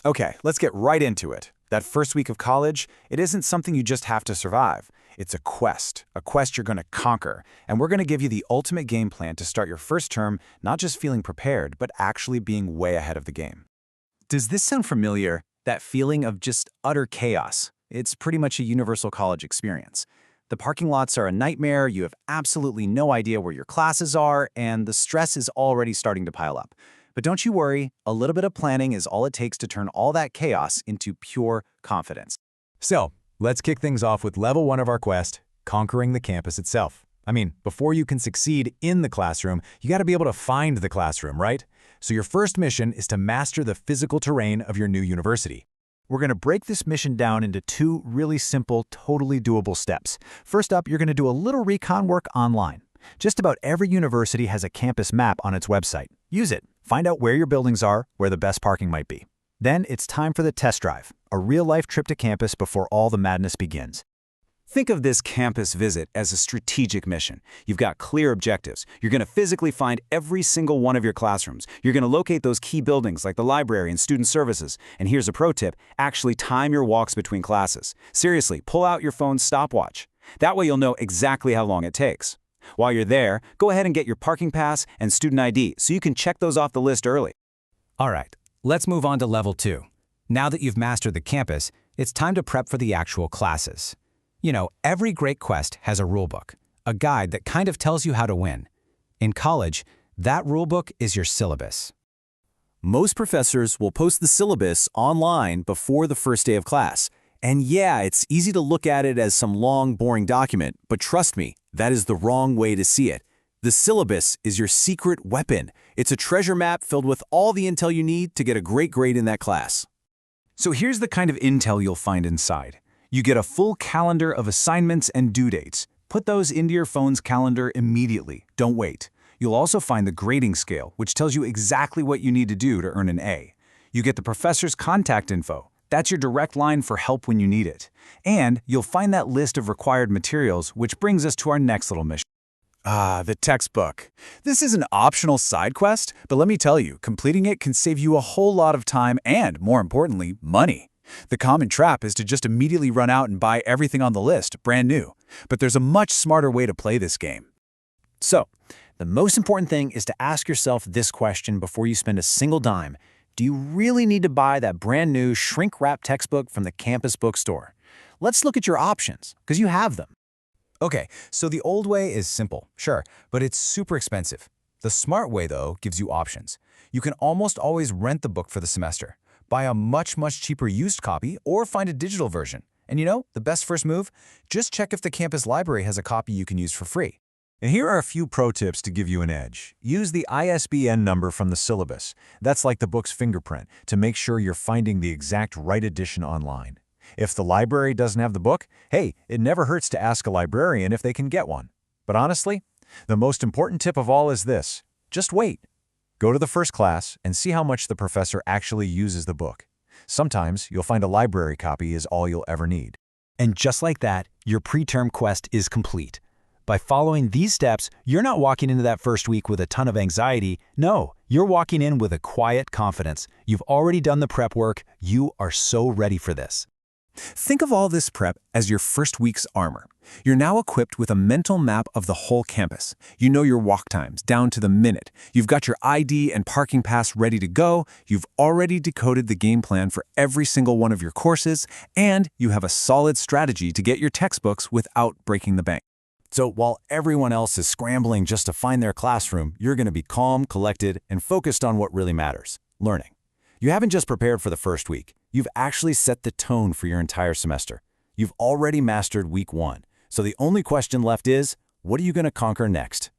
Okay, let's get right into it. That first week of college, it isn't something you just have to survive. It's a quest you're going to conquer, and we're going to give you the ultimate game plan to start your first term not just feeling prepared, but actually being way ahead of the game. Does this sound familiar? That feeling of just utter chaos. It's pretty much a universal college experience. The parking lots are a nightmare, you have absolutely no idea where your classes are, and the stress is already starting to pile up. But don't you worry, a little bit of planning is all it takes to turn all that chaos into pure confidence. So, let's kick things off with level 1 of our quest, conquering the campus itself. I mean, before you can succeed in the classroom, you got to be able to find the classroom, right? So your first mission is to master the physical terrain of your new university. We're going to break this mission down into 2 really simple, totally doable steps. First up, you're going to do a little recon work online. Just about every university has a campus map on its website. Use it. Find out where your buildings are, where the best parking might be. Then it's time for the test drive, a real-life trip to campus before all the madness begins. Think of this campus visit as a strategic mission. You've got clear objectives. You're going to physically find every single one of your classrooms. You're going to locate those key buildings like the library and student services. And here's a pro tip, actually time your walks between classes. Seriously, pull out your phone's stopwatch. That way you'll know exactly how long it takes. While you're there, go ahead and get your parking pass and student ID so you can check those off the list early. All right, let's move on to level 2. Now that you've mastered the campus, it's time to prep for the actual classes. You know, every great quest has a rulebook, a guide that kind of tells you how to win. In college, that rulebook is your syllabus. Most professors will post the syllabus online before the first day of class. And yeah, it's easy to look at it as some long, boring document, but trust me, that is the wrong way to see it. The syllabus is your secret weapon. It's a treasure map filled with all the intel you need to get a great grade in that class. So here's the kind of intel you'll find inside. You get a full calendar of assignments and due dates. Put those into your phone's calendar immediately. Don't wait. You'll also find the grading scale, which tells you exactly what you need to do to earn an A. You get the professor's contact info. That's your direct line for help when you need it. And you'll find that list of required materials, which brings us to our next little mission. The textbook. This is an optional side quest, but let me tell you, completing it can save you a whole lot of time and, more importantly, money. The common trap is to just immediately run out and buy everything on the list, brand new. But there's a much smarter way to play this game. So, the most important thing is to ask yourself this question before you spend a single dime. Do you really need to buy that brand new shrink-wrap textbook from the campus bookstore? Let's look at your options, because you have them. Okay, so the old way is simple, sure, but it's super expensive. The smart way, though, gives you options. You can almost always rent the book for the semester, buy a much cheaper used copy, or find a digital version. And you know, the best first move? Just check if the campus library has a copy you can use for free. And here are a few pro tips to give you an edge. Use the ISBN number from the syllabus. That's like the book's fingerprint, to make sure you're finding the exact right edition online. If the library doesn't have the book, hey, it never hurts to ask a librarian if they can get one. But honestly, the most important tip of all is this. Just wait. Go to the first class and see how much the professor actually uses the book. Sometimes you'll find a library copy is all you'll ever need. And just like that, your preterm quest is complete. By following these steps, you're not walking into that first week with a ton of anxiety. No, you're walking in with a quiet confidence. You've already done the prep work. You are so ready for this. Think of all this prep as your first week's armor. You're now equipped with a mental map of the whole campus. You know your walk times down to the minute. You've got your ID and parking pass ready to go. You've already decoded the game plan for every single one of your courses, and you have a solid strategy to get your textbooks without breaking the bank. So while everyone else is scrambling just to find their classroom, you're going to be calm, collected, and focused on what really matters, learning. You haven't just prepared for the first week. You've actually set the tone for your entire semester. You've already mastered week 1. So the only question left is, what are you going to conquer next?